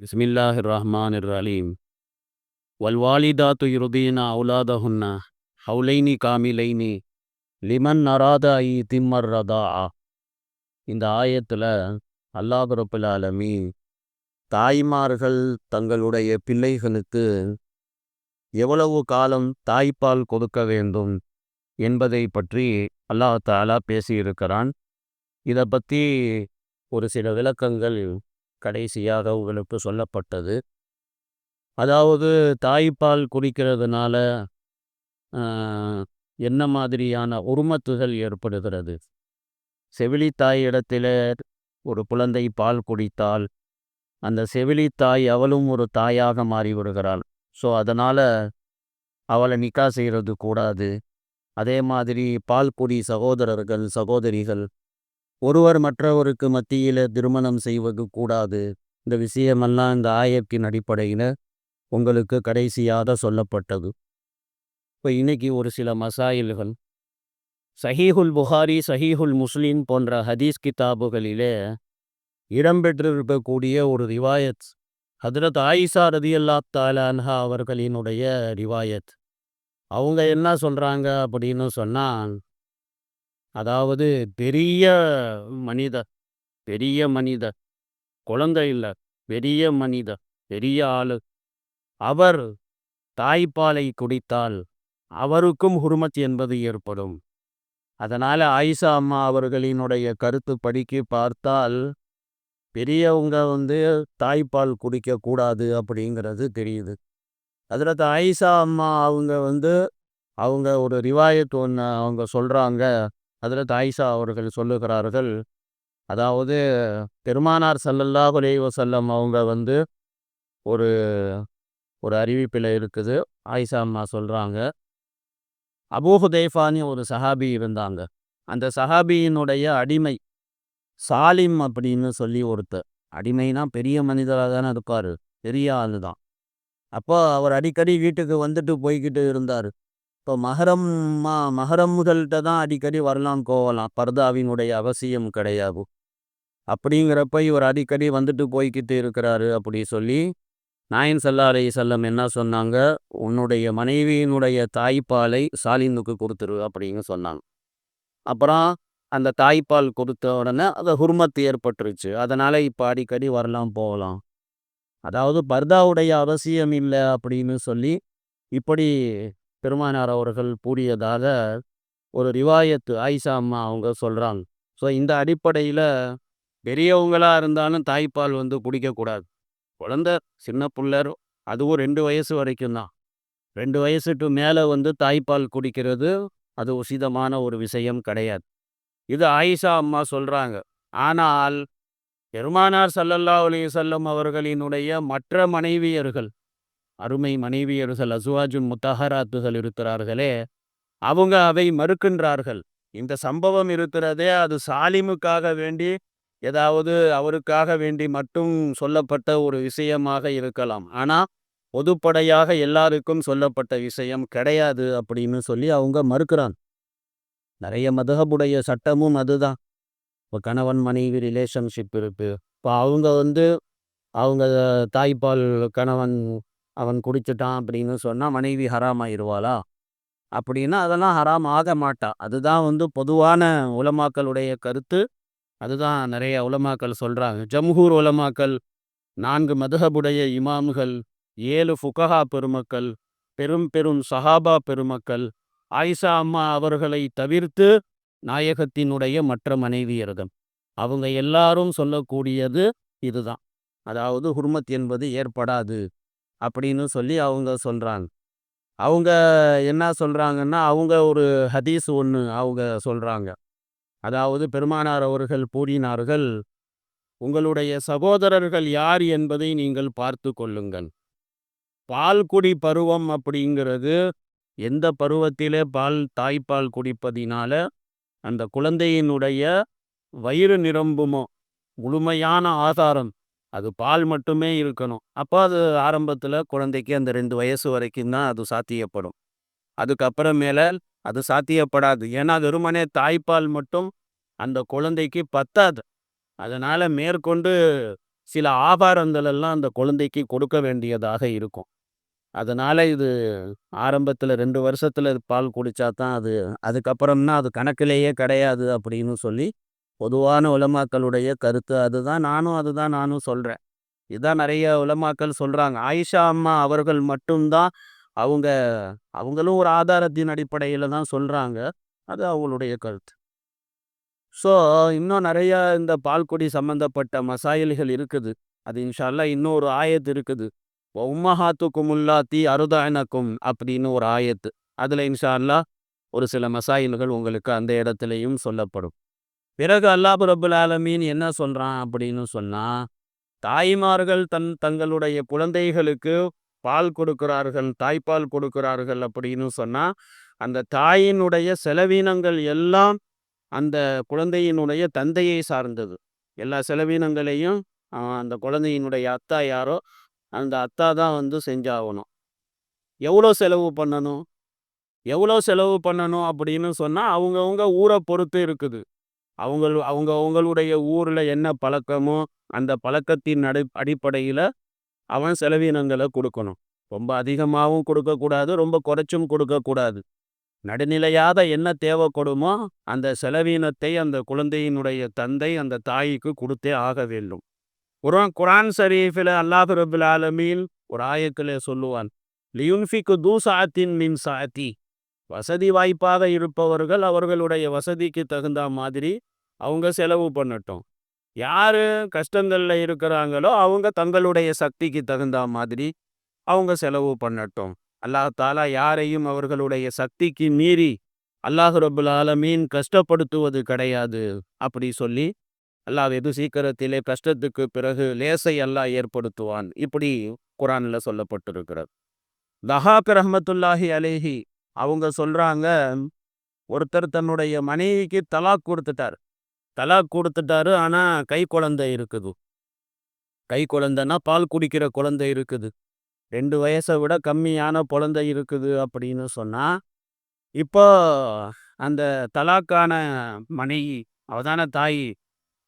பிஸ்மில்லாஹிர் ரஹ்மானிர் ரஹீம். வல்வாலிதாத்து யுர்தீன அவுலாதஹுன்ன ஹவுலைனி காமிலைனி லிமன் அராத ஐ திம்மர் ரதாஆ. இந்த ஆயத்தில் அல்லாஹ் ரப்புல் ஆலமீன் தாய்மார்கள் தங்களுடைய பிள்ளைகளுக்கு எவ்வளவு காலம் தாய்ப்பால் கொடுக்க வேண்டும் என்பதை பற்றி அல்லாஹ் தஆலா பேசியிருக்கிறான். இதை பற்றி ஒரு சில விளக்கங்கள் கடைசியாக உங்களுக்கு சொல்லப்பட்டது. அதாவது தாய்ப்பால் குடிக்கிறதுனால என்ன மாதிரியான உருமத்துகள் ஏற்படுகிறது. செவிலித்தாய் இடத்துல ஒரு குழந்தை பால் குடித்தால் அந்த செவிலித்தாய் அவளும் ஒரு தாயாக மாறி வருகிறாள். ஸோ அதனால் அவளை நிக்கா செய்கிறது கூடாது. அதே மாதிரி பால்குடி சகோதரர்கள் சகோதரிகள் ஒருவர் மற்றவருக்கு மத்தியில் திருமணம் செய்வது கூடாது. இந்த விஷயமெல்லாம் இந்த ஆயத்தின் அடிப்படையில் உங்களுக்கு கடைசியாக சொல்லப்பட்டது. இப்போ இன்னைக்கு ஒரு சில மசாயில்கள் சஹீஹுல் புகாரி சஹீஹுல் முஸ்லிம் போன்ற ஹதீஸ் கிதாபுகளிலே இடம்பெற்றிருக்கக்கூடிய ஒரு ரிவாயத் ஹதரத் ஆயிஷா ரதியல்லாஹு தஆலா அன்ஹா அவர்களினுடைய ரிவாயத். அவங்க என்ன சொல்கிறாங்க அப்படின்னு சொன்னால், அதாவது பெரிய மனிதர் குழந்தை இல்லை, பெரிய மனிதர், பெரிய ஆளு, அவர் தாய்ப்பாலை குடித்தால் அவருக்கும் ஹுர்மத் என்பது ஏற்படும். அதனால் ஆயிஷா அம்மா அவர்களினுடைய கருத்து படிக்க பார்த்தால் பெரியவங்க தாய்ப்பால் குடிக்கக்கூடாது அப்படிங்கிறது தெரியுது. அதில் ஆயிஷா அம்மா அவங்க ஒரு ரிவாயத் ஒன்று அவங்க சொல்கிறாங்க. அதில் ஆயிஷா அவர்கள் சொல்லுகிறார்கள், அதாவது பெருமானார் ஸல்லல்லாஹு அலைஹி வஸல்லம் அவங்க ஒரு ஒரு அறிவிப்பில் இருக்குது. ஆயிஷா அம்மா சொல்கிறாங்க, அபூ ஹுதைஃபான்னு ஒரு சஹாபி இருந்தாங்க. அந்த சஹாபியினுடைய அடிமை சாலிம் அப்படின்னு சொல்லி ஒருத்தர். அடிமைனா பெரிய மனிதராக தானே இருப்பார், பெரிய ஆள் தான். அப்போ அவர் அடிக்கடி வீட்டுக்கு வந்துட்டு போய்கிட்டு இருந்தார். இப்போ மஹரம்கள்கிட்ட தான் அடிக்கடி வரலாம் போகலாம், பர்தாவினுடைய அவசியம் கிடையாது. அப்படிங்கிறப்ப இவர் அடிக்கடி வந்துட்டு போய்கிட்டு இருக்கிறாரு அப்படி சொல்லி நாயன் ஸல்லல்லாஹு அலைஹி வஸல்லம் என்ன சொன்னாங்க, உன்னுடைய மனைவியினுடைய தாய்ப்பாலை சாலினுக்கு கொடுத்துரு அப்படின்னு சொன்னாங்க. அப்புறம் அந்த தாய்ப்பால் கொடுத்த உடனே அது ஹுர்மத் ஏற்பட்டுருச்சு. அதனால் இப்போ அடிக்கடி வரலாம் போகலாம். அதாவது பர்தாவுடைய அவசியம் இல்லை அப்படின்னு சொல்லி இப்படி பெருமானார் அவர்கள் கூறியதாக ஒரு ரிவாயத்து ஆயிஷா அம்மா அவங்க சொல்கிறாங்க. ஸோ இந்த அடிப்படையில் பெரியவங்களாக இருந்தாலும் தாய்ப்பால் குடிக்கக்கூடாது. குழந்த சின்ன பிள்ளர், அதுவும் 2 வயசு வரைக்கும் தான். 2 வயசுக்கு மேலே தாய்ப்பால் குடிக்கிறது அது உசிதமான ஒரு விஷயம் கிடையாது. இது ஆயிஷா அம்மா சொல்கிறாங்க. ஆனால் பெருமானார் ஸல்லல்லாஹு அலைஹி வஸல்லம் அவர்களினுடைய மற்ற மனைவியர்கள், அருமை மனைவியர்கள் அஸ்வாஜுன் முத்தஹராத்துகள் இருக்கிறார்களே, அவங்க அதை மறுக்கின்றார்கள். இந்த சம்பவம் இருக்கிறதே அது சாலிமுக்காக வேண்டி, ஏதாவது அவருக்காக வேண்டி மட்டும் சொல்லப்பட்ட ஒரு விஷயமாக இருக்கலாம். ஆனால் பொதுப்படையாக எல்லாருக்கும் சொல்லப்பட்ட விஷயம் கிடையாது அப்படின்னு சொல்லி அவங்க மறுக்கிறாங்க. நிறைய மதஹபுடைய சட்டமும் அதுதான். இப்போ கணவன் மனைவி ரிலேஷன்ஷிப் இருக்குது. இப்போ அவங்க தாய்ப்பால் கணவன் அவன் குடிச்சிட்டான் அப்படின்னு சொன்னால் மனைவி ஹராம் ஆயிடுவாளா அப்படின்னா அதெல்லாம் ஹராம் ஆக மாட்டா. அதுதான் பொதுவான உலமாக்களுடைய கருத்து. அதுதான் நிறைய உலமாக்கள் சொல்கிறாங்க. ஜம்ஹூர் உலமாக்கள், 4 மதுஹபுடைய இமாம்கள், 7 ஃபுகஹா பெருமக்கள், பெரும் பெரும் சஹாபா பெருமக்கள், ஆயிஷா அம்மா அவர்களை தவிர்த்து நாயகத்தினுடைய மற்ற மனைவியர்கள், அவங்க எல்லாரும் சொல்லக்கூடியது இதுதான். அதாவது ஹுர்மத் என்பது ஏற்படாது அப்படின்னு சொல்லி அவங்க சொல்கிறாங்க. அவங்க என்ன சொல்கிறாங்கன்னா, அவங்க ஒரு ஹதீஸ் ஒன்று அவங்க சொல்கிறாங்க. அதாவது பெருமானார் அவர்கள் கூறினார்கள், உங்களுடைய சகோதரர்கள் யார் என்பதை நீங்கள் பார்த்து கொள்ளுங்கள். பால்குடி பருவம் அப்படிங்கிறது எந்த பருவத்திலே தாய்ப்பால் குடிப்பதினால அந்த குழந்தையினுடைய வயிறு நிரம்புமோ, முழுமையான ஆதாரம் அது பால் மட்டுமே இருக்கணும். அப்போ அது ஆரம்பத்தில் குழந்தைக்கு அந்த 2 வயசு வரைக்கும் தான் அது சாத்தியப்படும். அதுக்கப்புறமேல அது சாத்தியப்படாது. ஏன்னா வெறுமனே தாய்ப்பால் மட்டும் அந்த குழந்தைக்கு பத்தாது. அதனால் மேற்கொண்டு சில ஆகாரங்கள் எல்லாம் அந்த குழந்தைக்கு கொடுக்க வேண்டியதாக இருக்கும். அதனால இது ஆரம்பத்துல 2 வருஷத்துல பால் குடிச்சா தான் அது அதுக்கப்புறம்னா அது கணக்கிலேயே கிடையாது அப்படின்னு சொல்லி பொதுவான உலமாக்களுடைய கருத்து. அதுதான் நானும் சொல்றேன். இதான் நிறைய உலமாக்கள் சொல்றாங்க. ஆயிஷா அம்மா அவர்கள் மட்டும்தான் அவங்க அவங்களும் ஒரு ஆதாரத்தின் அடிப்படையில தான் சொல்றாங்க. அது அவங்களுடைய கருத்து. ஸோ இன்னும் நிறைய இந்த பால்குடி சம்பந்தப்பட்ட மசாயில்கள் இருக்குது. அது இன்ஷா அல்லாஹ் இன்னொரு ஆயத்து இருக்குது. உம்மஹாத்துக்கும் உல்லாத்தி அருதானக்கும் அப்படின்னு ஒரு ஆயத்து. அதுல இன்ஷா அல்லாஹ் ஒரு சில மசாயில்கள் உங்களுக்கு அந்த இடத்துலையும் சொல்லப்படும். பிறகு அல்லாஹ் ரப்புல் ஆலமீன் என்ன சொல்றான் அப்படின்னு சொன்னா, தாய்மார்கள் தங்களுடைய குழந்தைகளுக்கு பால் கொடுக்கிறார்கள், தாய்ப்பால் கொடுக்கிறார்கள் அப்படின்னு சொன்னா, அந்த தாயினுடைய செலவீனங்கள் எல்லாம் அந்த குழந்தையினுடைய தந்தையை சார்ந்தது. எல்லா செலவீனங்களையும் அந்த குழந்தையினுடைய அத்தா யாரோ, அந்த அத்தா தான் வந்து செஞ்சாகணும். எவ்வளோ செலவு பண்ணணும்? எவ்வளோ செலவு பண்ணணும் அப்படின்னு சொன்னா, அவங்கவங்க ஊரை பொறுத்து இருக்குது. அவங்களுடைய ஊர்ல என்ன பழக்கமோ, அந்த பழக்கத்தின் அடிப்படையில அவன் செலவீனங்களை கொடுக்கணும். ரொம்ப அதிகமாகவும் கொடுக்கக்கூடாது, ரொம்ப குறைச்சும் கொடுக்கக்கூடாது. நடுநிலையாக என்ன தேவைப்படுமோ அந்த செலவீனத்தை அந்த குழந்தையினுடைய தந்தை அந்த தாய்க்கு கொடுத்தே ஆக வேண்டும். குரான் ஷரீஃபில் அல்லாஹ் ரபுல் ஆலமீன் ஒரு ஆயத்திலே சொல்லுவான், லியுன்ஃபிகு தூ சாத்தின் மின் சாத்தி. வசதி வாய்ப்பாக இருப்பவர்கள் அவர்களுடைய வசதிக்கு தகுந்த மாதிரி அவங்க செலவு பண்ணட்டும். யாரு கஷ்டங்கள்ல இருக்கிறாங்களோ அவங்க தங்களுடைய சக்திக்கு தகுந்த மாதிரி அவங்க செலவு பண்ணட்டும். அல்லாஹ் தாலா யாரையும் அவர்களுடைய சக்திக்கு மீறி அல்லாஹ் ரபுல் ஆலமீன் கஷ்டப்படுத்துவது கிடையாது அப்படி சொல்லி அல்லாஹ் வெகு சீக்கிரத்திலே கஷ்டத்துக்கு பிறகு லேசை அல்லாஹ் ஏற்படுத்துவான். இப்படி குரான்ல சொல்லப்பட்டிருக்கிறது. தஹாக் ரஹ்மத்துல்லாஹி அலைஹி அவங்க சொல்றாங்க, ஒருத்தர் தன்னுடைய மனைவிக்கு தலாக் கொடுத்துட்டாரு. ஆனா கை குழந்தை இருக்குது. கை குழந்தைன்னா பால் குடிக்கிற குழந்தை இருக்குது. 2 வயசை விட கம்மியான குழந்தை இருக்குது அப்படின்னு சொன்னா, இப்போ அந்த தலாக்கான மனைவி அவதான தாய்,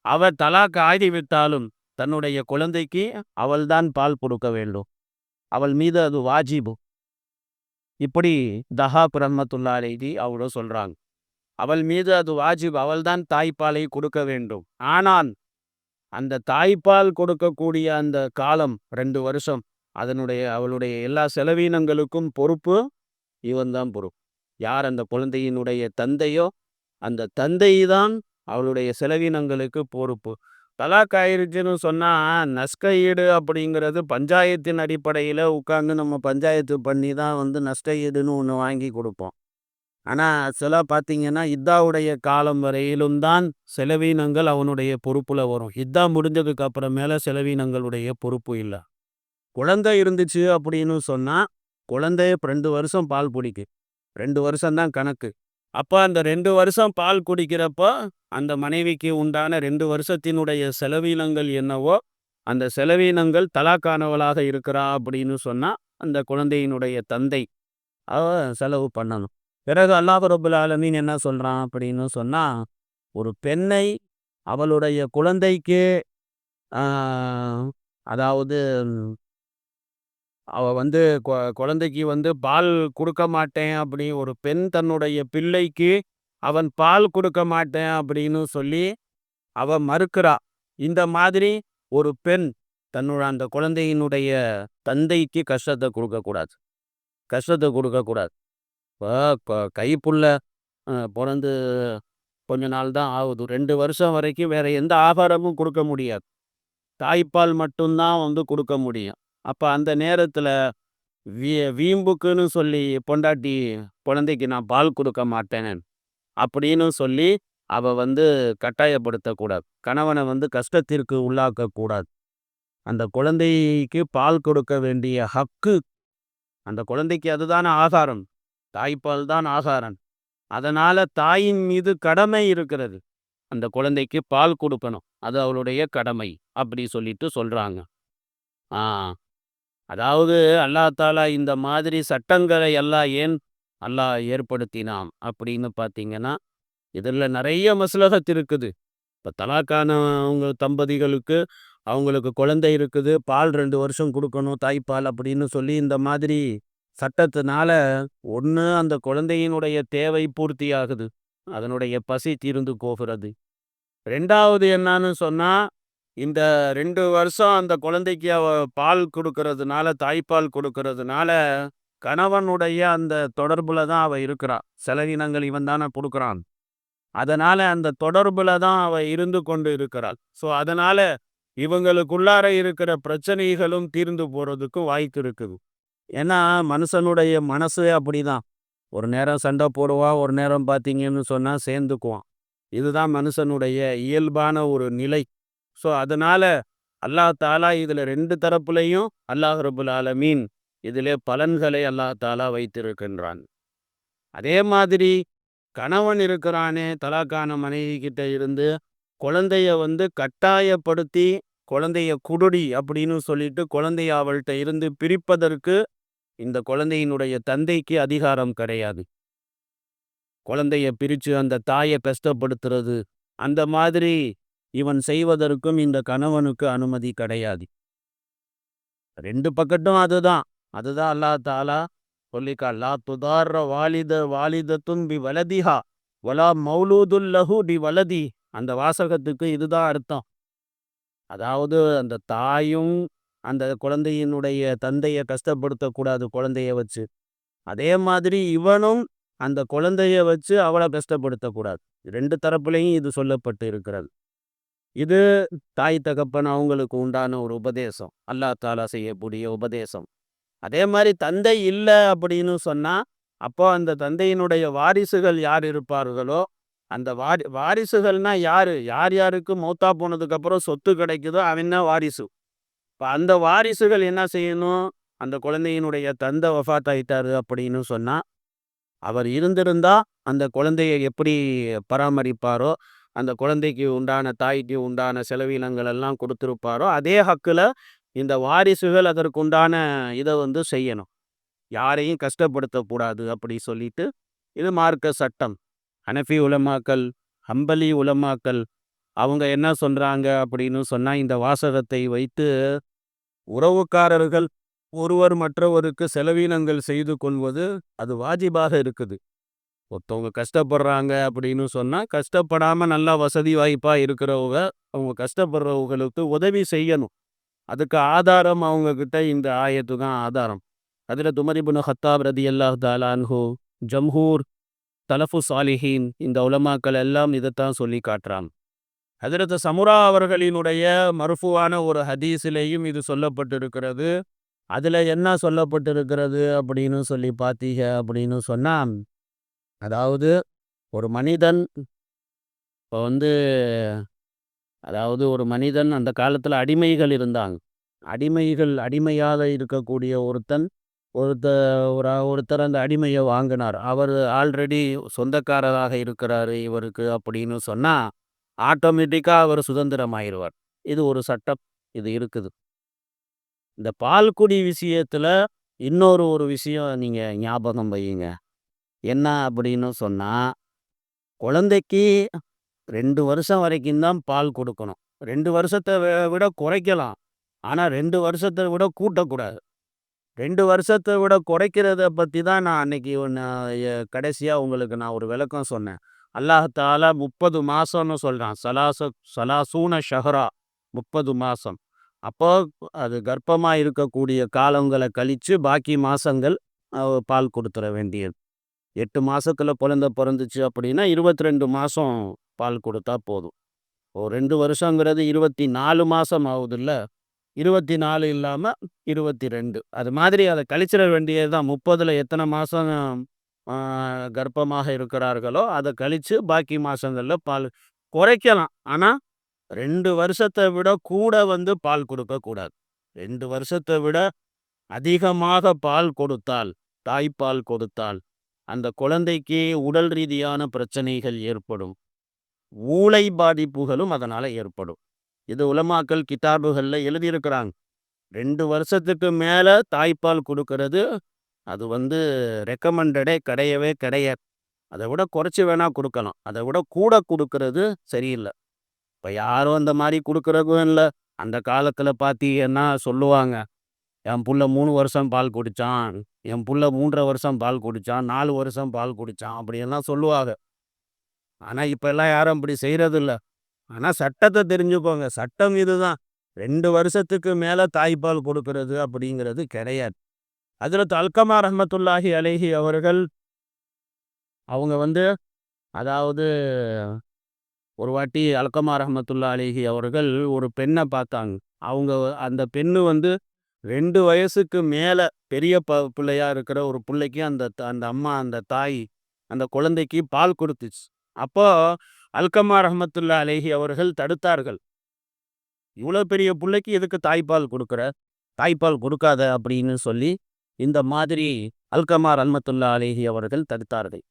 அவ தலாக் ஆகிவிட்டாலும் தன்னுடைய குழந்தைக்கு அவள்தான் பால் கொடுக்க வேண்டும். அவள் மீது அது வாஜிபு. இப்படி தஹாப் ரஹ்மத்துல்லா அலைஹி அவங்க சொல்றாங்க. அவள் மீது அது வாஜிப், அவள்தான் தாய்ப்பாலை கொடுக்க வேண்டும். ஆனால் அந்த தாய்ப்பால் கொடுக்கக்கூடிய அந்த காலம் 2 வருஷம், அவளுடைய எல்லா செலவீனங்களுக்கும் பொறுப்பு இவன் தான் பொறுப்பு. யார் அந்த குழந்தையினுடைய தந்தையோ அந்த தந்தை தான் அவளுடைய செலவீனங்களுக்கு பொறுப்பு. தலாக் ஆயிருச்சுன்னு சொன்னா நஷ்ட ஈடு அப்படிங்கிறது பஞ்சாயத்தின் அடிப்படையில் உட்கார்ந்து நம்ம பஞ்சாயத்து பண்ணி தான் வந்து நஷ்ட ஈடுன்னு ஒன்று வாங்கி கொடுப்போம். ஆனால் சில பார்த்தீங்கன்னா இத்தாவுடைய காலம் வரையிலும் தான் செலவீனங்கள் அவனுடைய பொறுப்புல வரும். இத்தா முடிஞ்சதுக்கு அப்புறமேல செலவீனங்களுடைய பொறுப்பு இல்லை. குழந்தை இருந்துச்சு அப்படின்னு சொன்னா குழந்தைய 2 வருஷம் பால் குடிக்கும். 2 வருஷம்தான் கணக்கு. அப்போ அந்த 2 வருஷம் பால் குடிக்கிறப்போ அந்த மனைவிக்கு உண்டான 2 வருஷத்தினுடைய செலவீனங்கள் என்னவோ அந்த செலவீனங்கள் தலாக்கானவளாக இருக்கிறா அப்படின்னு சொன்னா அந்த குழந்தையினுடைய தந்தை அவ செலவு பண்ணணும். பிறகு அல்லாஹ் ரப்புல் ஆலமீன் என்ன சொல்றான் அப்படின்னு சொன்னா, ஒரு பெண்ணை அவளுடைய குழந்தைக்கு அதாவது அவ வந்து குழந்தைக்கு வந்து பால் கொடுக்க மாட்டேன் அப்படி ஒரு பெண் தன்னுடைய பிள்ளைக்கு அவன் பால் கொடுக்க மாட்டேன் அப்படின்னு சொல்லி அவ மறுக்கிறா. இந்த மாதிரி ஒரு பெண் அந்த குழந்தையினுடைய தந்தைக்கு கஷ்டத்தை கொடுக்கக்கூடாது. இப்போ கைப்புள்ள பிறந்து கொஞ்ச நாள் தான் ஆகுது. 2 வருஷம் வரைக்கும் வேற எந்த ஆகாரமும் கொடுக்க முடியாது. தாய்ப்பால் மட்டும்தான் வந்து கொடுக்க முடியும். அப்போ அந்த நேரத்தில் வீம்புக்குன்னு சொல்லி பொண்டாட்டி குழந்தைக்கு நான் பால் கொடுக்க மாட்டேன் அப்படின்னு சொல்லி அவ வந்து கட்டாயப்படுத்தக்கூடாது. கணவனை வந்து கஷ்டத்திற்கு உள்ளாக்கக்கூடாது. அந்த குழந்தைக்கு பால் கொடுக்க வேண்டிய ஹக்கு அந்த குழந்தைக்கு அதுதான ஆகாரம். தாய்ப்பால் தான் ஆகாரம். அதனால தாயின் மீது கடமை இருக்கிறது. அந்த குழந்தைக்கு பால் கொடுக்கணும். அது அவளுடைய கடமை அப்படி சொல்லிட்டு சொல்றாங்க. ஆ அதாவது அல்லாஹ் தாலா இந்த மாதிரி சட்டங்களை எல்லாம் ஏன் அல்லாஹ் ஏற்படுத்தினான் அப்படின்னு பார்த்தீங்கன்னா, இதில் நிறைய மஸ்லஹத் இருக்குது. இப்போ தலாக்கானவங்க தம்பதிகளுக்கு அவங்களுக்கு குழந்தை இருக்குது, பால் 2 வருஷம் கொடுக்கணும் தாய்ப்பால் அப்படின்னு சொல்லி இந்த மாதிரி சட்டத்தினால ஒண்ணு அந்த குழந்தையினுடைய தேவை பூர்த்தி ஆகுது. அதனுடைய பசி தீர்ந்து போகிறது. 2வது என்னன்னு சொன்னா, இந்த 2 வருஷம் அந்த குழந்தைக்கு பால் கொடுக்கறதுனால, தாய்ப்பால் கொடுக்கறதுனால, கணவனுடைய அந்த தொடர்புல தான் அவ இருக்கிறா. செலவினங்கள் இவன் தானே குடுக்குறான். அதனால அந்த தொடர்புல தான் அவ இருந்து கொண்டு இருக்கிறாள். அதனால இவங்களுக்குள்ளார இருக்கிற பிரச்சனைகளும் தீர்ந்து போறதுக்கும் வாய்ப்பு இருக்குது. ஏன்னா மனுஷனுடைய மனசே அப்படிதான். ஒரு நேரம் சண்டை போடுவான், ஒரு நேரம் பார்த்தீங்கன்னு சொன்னா சேர்ந்துக்குவான். இதுதான் மனுஷனுடைய இயல்பான ஒரு நிலை. அதனால அல்லாஹ் தாலா இதுல 2 தரப்புலையும் அல்லாஹ் ரப்புல் ஆலமீன் இதிலே பலன்களை அல்லாஹ் தாலா வைத்திருக்கின்றான். அதே மாதிரி கணவன் இருக்கிறானே, தலாக்கான மனைவி கிட்ட இருந்து குழந்தைய கட்டாயப்படுத்தி குழந்தைய குடுடி அப்படின்னு சொல்லிட்டு குழந்தைய அவள்கிட்ட இருந்து பிரிப்பதற்கு இந்த குழந்தையினுடைய தந்தைக்கு அதிகாரம் கிடையாது. குழந்தைய பிரிச்சு அந்த தாயை கஷ்டப்படுத்துறது, அந்த மாதிரி இவன் செய்வதற்கும் இந்த கணவனுக்கு அனுமதி கிடையாது. 2 பக்கட்டும் அதுதான். அதுதான் அல்லாஹ் தாலா சொல்லிக்கா, லா துதார்ர வாலிதத்துன் பி வலதிஹா வலா மௌலூதுல் லஹு பி வலதி. அந்த வாசகத்துக்கு இதுதான் அர்த்தம். அதாவது அந்த தாயும் அந்த குழந்தையினுடைய தந்தைய கஷ்டப்படுத்தக்கூடாது குழந்தைய வச்சு. அதே மாதிரி இவனும் அந்த குழந்தைய வச்சு அவளை கஷ்டப்படுத்தக்கூடாது. 2 தரப்புலையும் இது சொல்லப்பட்டு இருக்கிறது. இது தாய் தகப்பன் அவங்களுக்கு உண்டான ஒரு உபதேசம். அல்லாஹ் தாலா செய்யக்கூடிய உபதேசம். அதே மாதிரி தந்தை இல்லை அப்படின்னு சொன்னா, அப்போ அந்த தந்தையினுடைய வாரிசுகள் யார் இருப்பார்களோ, அந்த வாரிசுகள்னா யாரு? யார் யாருக்கு மௌத்தா போனதுக்கு அப்புறம் சொத்து கிடைக்குதோ அவன் தான் வாரிசு. இப்போ அந்த வாரிசுகள் என்ன செய்யணும்? அந்த குழந்தையினுடைய தந்தை வஃபாத் ஆயிட்டாரு அப்படின்னு சொன்னா, அவர் இருந்திருந்தா அந்த குழந்தையை எப்படி பராமரிப்பாரோ, அந்த குழந்தைக்கு உண்டான தாய்க்கு உண்டான செலவினங்கள் எல்லாம் கொடுத்திருப்பாரோ, அதே ஹக்குல இந்த வாரிசுகள் அதற்குண்டான இதை செய்யணும். யாரையும் கஷ்டப்படுத்தக்கூடாது அப்படி சொல்லிட்டு, இது மார்க்க சட்டம். ஹனஃபி உலமாக்கள், ஹம்பலி உலமாக்கள் அவங்க என்ன சொல்றாங்க அப்படின்னு சொன்னா, இந்த வாசகத்தை வைத்து உறவுக்காரர்கள் ஒருவர் மற்றவருக்கு செலவினங்கள் செய்து கொள்வது அது வாஜிபாக இருக்குது. ஒருத்தவங்க கஷ்டப்படுறாங்க அப்படின்னு சொன்னா, கஷ்டப்படாம நல்லா வசதி வாய்ப்பா இருக்கிறவங்க அவங்க கஷ்டப்படுறவங்களுக்கு உதவி செய்யணும். அதுக்கு ஆதாரம் அவங்க கிட்ட இந்த ஆயத்து தான் ஆதாரம். ஹஜ்ரத் உமர் இப்னு ஹத்தாப் ரலியல்லாஹு தஆலா அன்ஹு, ஜம்ஹூர் தலஃபு சாலிஹீன் இந்த உலமாக்கள் எல்லாம் இதைத்தான் சொல்லி காட்டுறாங்க. ஹஜ்ரத் சமுரா அவர்களினுடைய மர்ஃபுவான ஒரு ஹதீஸிலேயும் இது சொல்லப்பட்டிருக்கிறது. அதுல என்ன சொல்லப்பட்டிருக்கிறது அப்படின்னு சொல்லி பார்த்தீங்க அப்படின்னு சொன்னா, அதாவது ஒரு மனிதன் இப்போ அதாவது ஒரு மனிதன் அந்த காலத்துல அடிமைகள் இருந்தாங்க. அடிமையாக இருக்கக்கூடிய ஒருத்தர் அந்த அடிமையை வாங்கினார். அவர் ஆல்ரெடி சொந்தக்காரராக இருக்கிறாரு இவருக்கு அப்படின்னு சொன்னா, ஆட்டோமேட்டிக்கா அவர் சுதந்திரமாயிருவார். இது ஒரு சட்டம். இது இருக்குது. இந்த பால்குடி விஷயத்துல இன்னொரு விஷயம் நீங்க ஞாபகம் வையுங்க. என்ன அப்படின்னு சொன்னா, குழந்தைக்கு 2 வருஷம் வரைக்கும் தான் பால் கொடுக்கணும். 2 வருஷத்தை விட குறைக்கலாம். ஆனா 2 வருஷத்தை விட கூட்டக்கூடாது. 2 வருஷத்தை விட குறைக்கிறத பத்தி தான் நான் அன்னைக்கு கடைசியா உங்களுக்கு நான் ஒரு விளக்கம் சொன்னேன். அல்லாஹ் தஆலா 30 மாசம்னு சொல்றான். சலாசூன ஷஹ்ரா 30 மாசம். அப்போ அது கர்ப்பமா இருக்கக்கூடிய காலங்களை கழிச்சு பாக்கி மாசங்கள் பால் கொடுத்துற வேண்டியது. 8 மாசத்துல குழந்தை பிறந்துச்சு அப்படின்னா 22 மாசம் பால் கொடுத்தா போதும். 2 வருஷங்கிறது 24 மாசம் ஆகுதுல்ல. 24 இல்லாம 22. அது மாதிரி அதை கழிச்சிட வேண்டியது தான். 30ல எத்தனை மாசம் கர்ப்பமாக இருக்கிறார்களோ அதை கழிச்சு பாக்கி மாசங்கள்ல பால் குறைக்கலாம். ஆனா 2 வருஷத்தை விட கூட பால் கொடுக்கக்கூடாது. 2 வருஷத்தை விட அதிகமாக பால் கொடுத்தால், தாய்ப்பால் கொடுத்தால் அந்த குழந்தைக்கு உடல் ரீதியான பிரச்சனைகள் ஏற்படும். ஊளை பாதிப்புகளும் அதனால ஏற்படும். இது உலமாக்கள் கிதாபுகள்ல எழுதியிருக்கிறாங்க. 2 வருஷத்துக்கு மேல தாய்ப்பால் கொடுக்கறது அது ரெக்கமெண்டடே கிடையவே கிடையாது. அதை விட குறைச்சி வேணா கொடுக்கலாம். அதை விட கூட கொடுக்கறது சரியில்லை. இப்போ யாரும் அந்த மாதிரி கொடுக்கறதும் இல்லை. அந்த காலத்துல பார்த்தீங்கன்னா சொல்லுவாங்க, என் புள்ள 3 வருஷம் பால் குடிச்சான், என் புள்ள 3 1/2 வருஷம் பால் குடிச்சான், 4 வருஷம் பால் குடிச்சான் அப்படியெல்லாம் சொல்லுவாங்க. ஆனா இப்பல்லாம் யாரும் அப்படி செய்றதில்ல. ஆனா சட்டத்த தெரிஞ்சுக்கோங்க. சட்டம் இதுதான். 2 வருஷத்துக்கு மேல தாய்ப்பால் கொடுக்கிறது அப்படிங்கிறது கிடையாது. ஹஜ்ரத் அல்கமா ரஹ்மத்துல்லாஹி அலைஹி அவர்கள் அவங்க வந்து அதாவது ஒரு வாட்டி அல்கமா ரஹ்மத்துல்லாஹி அலைஹி அவர்கள் ஒரு பெண்ண பார்த்தாங்க. அவங்க அந்த பெண்ணு வந்து 2 வயசுக்கு மேல பெரிய பிள்ளையா இருக்கிற ஒரு புள்ளைக்கு அந்த அம்மா அந்த தாய் அந்த குழந்தைக்கு பால் குடுத்துச்சு. அப்போ அல்கமா ரஹ்மத்துல்லாஹி அலைஹி அவர்கள் தடுத்தார்கள். "இவ்வளோ பெரிய புள்ளைக்கு எதுக்கு தாய்ப்பால் குடுக்குற? தாய்ப்பால் குடுக்காத" அப்படின்னு சொல்லி இந்த மாதிரி அல்கமா ரஹ்மத்துல்லாஹி அலைஹி அவர்கள் தடுத்தார்கள்.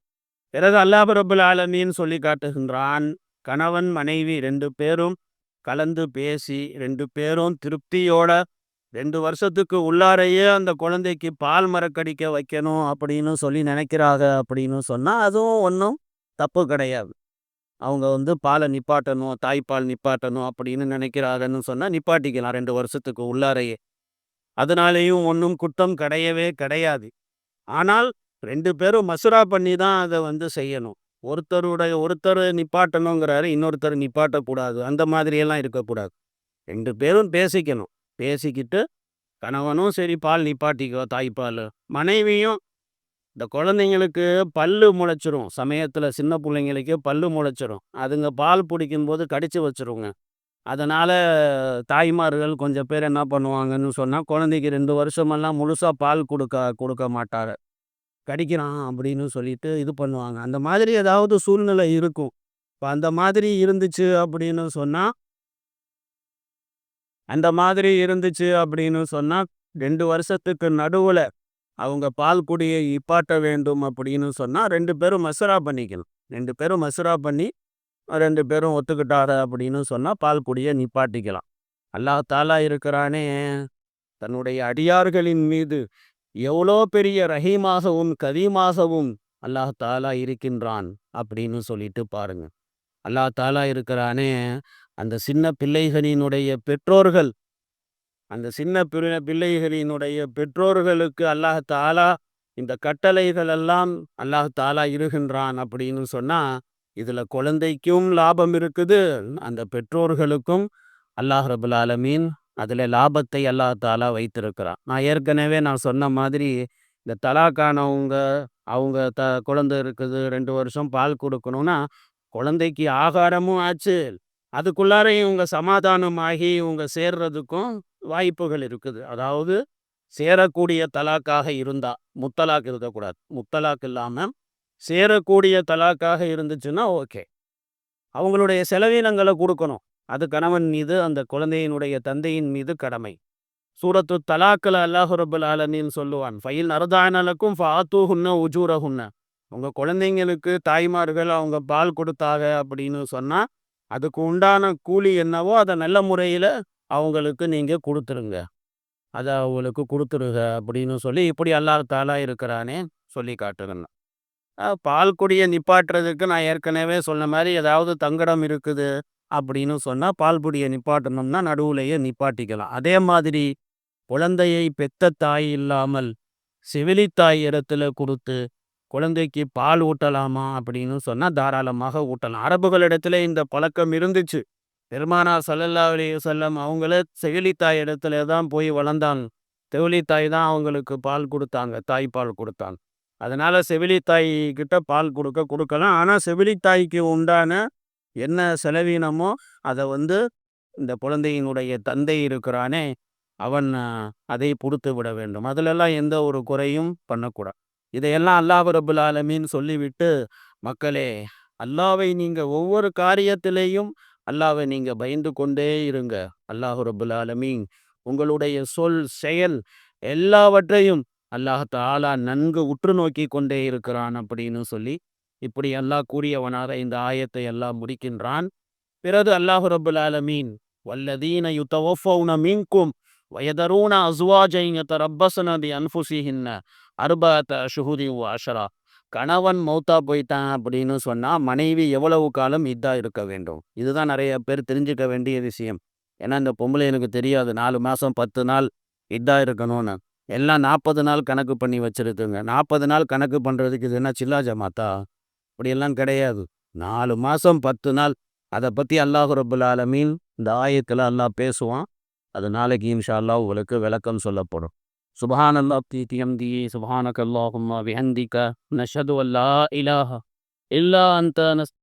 பிறகு அல்லாஹ் ரப்பல் ஆலமீன் சொல்லி காட்டுகின்றான், கணவன் மனைவி 2 பேரும் கலந்து பேசி 2 பேரும் திருப்தியோட 2 வருஷத்துக்கு உள்ளாரையே அந்த குழந்தைக்கு பால் மறக்கடிக்க வைக்கணும் அப்படின்னு சொல்லி நினைக்கிறாங்க அப்படின்னு சொன்னா அதுவும் ஒன்றும் தப்பு கிடையாது. அவங்க வந்து பாலை நிப்பாட்டணும், தாய்ப்பால் நிப்பாட்டணும் அப்படின்னு நினைக்கிறாங்கன்னு சொன்னா நிப்பாட்டிக்கலாம் 2 வருஷத்துக்கு உள்ளாரையே. அதனாலேயும் ஒன்றும் குற்றம் கிடையவே கிடையாது. ஆனால் 2 பேரும் மசூரா பண்ணி தான் அத வந்து செய்யணும். ஒருத்தர் நிப்பாட்டணுங்கிறாரு, இன்னொருத்தர் நிப்பாட்டக்கூடாது. அந்த மாதிரியெல்லாம் இருக்கக்கூடாது. 2 பேரும் பேசிக்கணும். பேசிக்கிட்டு கணவனும் சரி பால் நிப்பாட்டிக்கோ தாய்ப்பாலு. மனைவியும் இந்த குழந்தைங்களுக்கு பல்லு முளைச்சிரும். சமயத்துல சின்ன புள்ளைங்களுக்கு பல்லு முளைச்சிரும். அதுங்க பால் குடிக்கும்போது கடிச்சு வச்சுருங்க. அதனால தாய்மார்கள் கொஞ்சம் பேர் என்ன பண்ணுவாங்கன்னு சொன்னா, குழந்தைக்கு 2 வருஷமெல்லாம் முழுசா பால் குடுக்க குடுக்க மாட்டாங்க. கடிக்கிறான் அப்படின்னு சொல்லிட்டு இது பண்ணுவாங்க. அந்த மாதிரி ஏதாவது சூழ்நிலை இருக்கும். இப்ப அந்த மாதிரி இருந்துச்சு அப்படின்னு சொன்னா 2 வருஷத்துக்கு நடுவுல அவங்க பால் குடிய நிப்பாட்ட வேண்டும் அப்படின்னு சொன்னா 2 பேரும் மசூரா பண்ணிக்கணும். 2 பேரும் மசூரா பண்ணி 2 பேரும் ஒத்துக்கிட்டாரு அப்படின்னு சொன்னா பால் குடிய நிப்பாட்டிக்கலாம். அல்லாஹ் தாலா இருக்கிறானே, தன்னுடைய அடியார்களின் மீது எவ்வளோ பெரிய ரஹீமாகவும் கரீமாகவும் அல்லாஹ் தாலா இருக்கின்றான் அப்படின்னு சொல்லிட்டு பாருங்க. அல்லாஹ் தாலா இருக்கிறானே, அந்த சின்ன பிள்ளைகளினுடைய பெற்றோர்கள் அந்த சின்ன பிள்ளைகளினுடைய பெற்றோர்களுக்கு அல்லாஹ் தாலா இந்த கட்டளைகள் எல்லாம் அல்லாஹ் தாலா இருக்கின்றான் அப்படின்னு சொன்னா, இதுல குழந்தைக்கும் லாபம் இருக்குது, அந்த பெற்றோர்களுக்கும் அல்லாஹ் ரபுல் ஆலமீன் அதுல லாபத்தை அல்லாஹ் தாலா வைத்திருக்கிறான். நான் சொன்ன மாதிரி இந்த தலாக்கானவங்க அவங்க குழந்தை இருக்குது 2 வருஷம் பால் கொடுக்கணும்னா குழந்தைக்கு ஆகாரமும் ஆச்சு, அதுக்குள்ளார இவங்க சமாதானமாகி இவங்க சேர்றதுக்கும் வாய்ப்புகள் இருக்குது. அதாவது சேரக்கூடிய தலாக்காக இருந்தா, முத்தலாக் இருக்கக்கூடாது. முத்தலாக் இல்லாம சேரக்கூடிய தலாக்காக இருந்துச்சுன்னா ஓகே. அவங்களுடைய செலவீனங்களை கொடுக்கணும். அது கணவன் மீது அந்த குழந்தையினுடைய தந்தையின் மீது கடமை. சூரத்து தலாக்கில் அல்லாஹ் ரப்பல் ஆலமீன் சொல்லுவான், ஃபைல் அர்தானலக்கும் ஃபாத்தூஹுன்ன உஜூரஹுன்ன. உங்க குழந்தைங்களுக்கு தாய்மார்கள் அவங்க பால் கொடுத்தாங்க அப்படின்னு சொன்னா அதுக்கு உண்டான கூலி என்னவோ அதை நல்ல முறையில் அவங்களுக்கு நீங்கள் கொடுத்துருங்க, அதை அவங்களுக்கு கொடுத்துருங்க அப்படின்னு சொல்லி இப்படி அல்லாஹ் தாலா இருக்கிறானே சொல்லி காட்டுறேன். பால் குடியை நிப்பாட்டுறதுக்கு நான் ஏற்கனவே சொன்ன மாதிரி ஏதாவது தங்கடம் இருக்குது அப்படின்னு சொன்னால் பால் குடியை நிப்பாட்டணும்னா நடுவுலையே நிப்பாட்டிக்கலாம். அதே மாதிரி குழந்தையை பெத்த தாய் இல்லாமல் செவிலித்தாய் இடத்துல கொடுத்து குழந்தைக்கு பால் ஊட்டலாமா அப்படின்னு சொன்னா தாராளமாக ஊட்டலாம். அரபுகளிடத்துல இந்த பழக்கம் இருந்துச்சு. பெருமானார் ஸல்லல்லாஹு அலைஹி வஸல்லம் அவங்கள செவிலித்தாய் இடத்துல தான் போய் வளர்ந்தாங்க. செவிலித்தாய் தான் அவங்களுக்கு பால் கொடுத்தாங்க, தாய்ப்பால் கொடுத்தாங்க. அதனால செவிலித்தாய் கிட்ட பால் கொடுக்கலாம். ஆனா செவிலித்தாய்க்கு உண்டான என்ன செலவீனமோ அதை வந்து இந்த குழந்தையினுடைய தந்தை இருக்கிறானே அவன் அதை பொறுத்து விட வேண்டும். அதிலெல்லாம் எந்த ஒரு குறையும் பண்ணக்கூடாது. இதையெல்லாம் அல்லாஹ் ரப்புல் ஆலமீன் சொல்லிவிட்டு, மக்களே அல்லாஹ்வை நீங்க ஒவ்வொரு காரியத்திலேயும் அல்லாஹ்வை நீங்க பயந்து கொண்டே இருங்க. அல்லாஹ் ரப்புல் ஆலமீன் உங்களுடைய சொல் செயல் எல்லாவற்றையும் அல்லாஹ் தஆலா நன்கு உற்று நோக்கி கொண்டே இருக்கிறான் அப்படின்னு சொல்லி இப்படி அல்லாஹ் கூறியவனாக இந்த ஆயத்தை அல்லாஹ் முடிக்கின்றான். பிறகு அல்லாஹ் ரப்புல் ஆலமீன் வல்லதீன யுதவஃபௌன மின்கும் வயதரூன அஸ்வாஜன் யதரப்பஸ்ன பி அன்ஃபுஸிஹின்ன அர்பஅத அஷ்ஹுரி வ அஷ்ரா. கணவன் மௌத்தா போயிட்டான் அப்படின்னு சொன்னா மனைவி எவ்வளவு காலம் இதா இருக்க வேண்டும்? இதுதான் நிறைய பேர் தெரிஞ்சுக்க வேண்டிய விஷயம். ஏன்னா இந்த பொம்பளை எனக்கு தெரியாது 4 மாதம் 10 நாள் இதாக இருக்கணும்னு. எல்லாம் 40 நாள் கணக்கு பண்ணி வச்சுருக்குங்க. 40 நாள் கணக்கு பண்ணுறதுக்கு இது என்ன சில்லா ஜமாத்தா? அப்படியெல்லாம் கிடையாது. 4 மாதம் 10 நாள். அதை பற்றி அல்லாஹ் ரப்புல் ஆலமீன் இந்த ஆயத்தில் அல்லாஹ் பேசுவான். அது நாளைக்கு இன்ஷா அல்லாஹ் உங்களுக்கு விளக்கம் சொல்லப்படும். சுப்ஹானல்லாஹ் பிஹம்திஹி சுப்ஹானக அல்லாஹும்ம பிஹம்திக நஷ்ஹது அல்லா இலாஹ இல்லா அன்த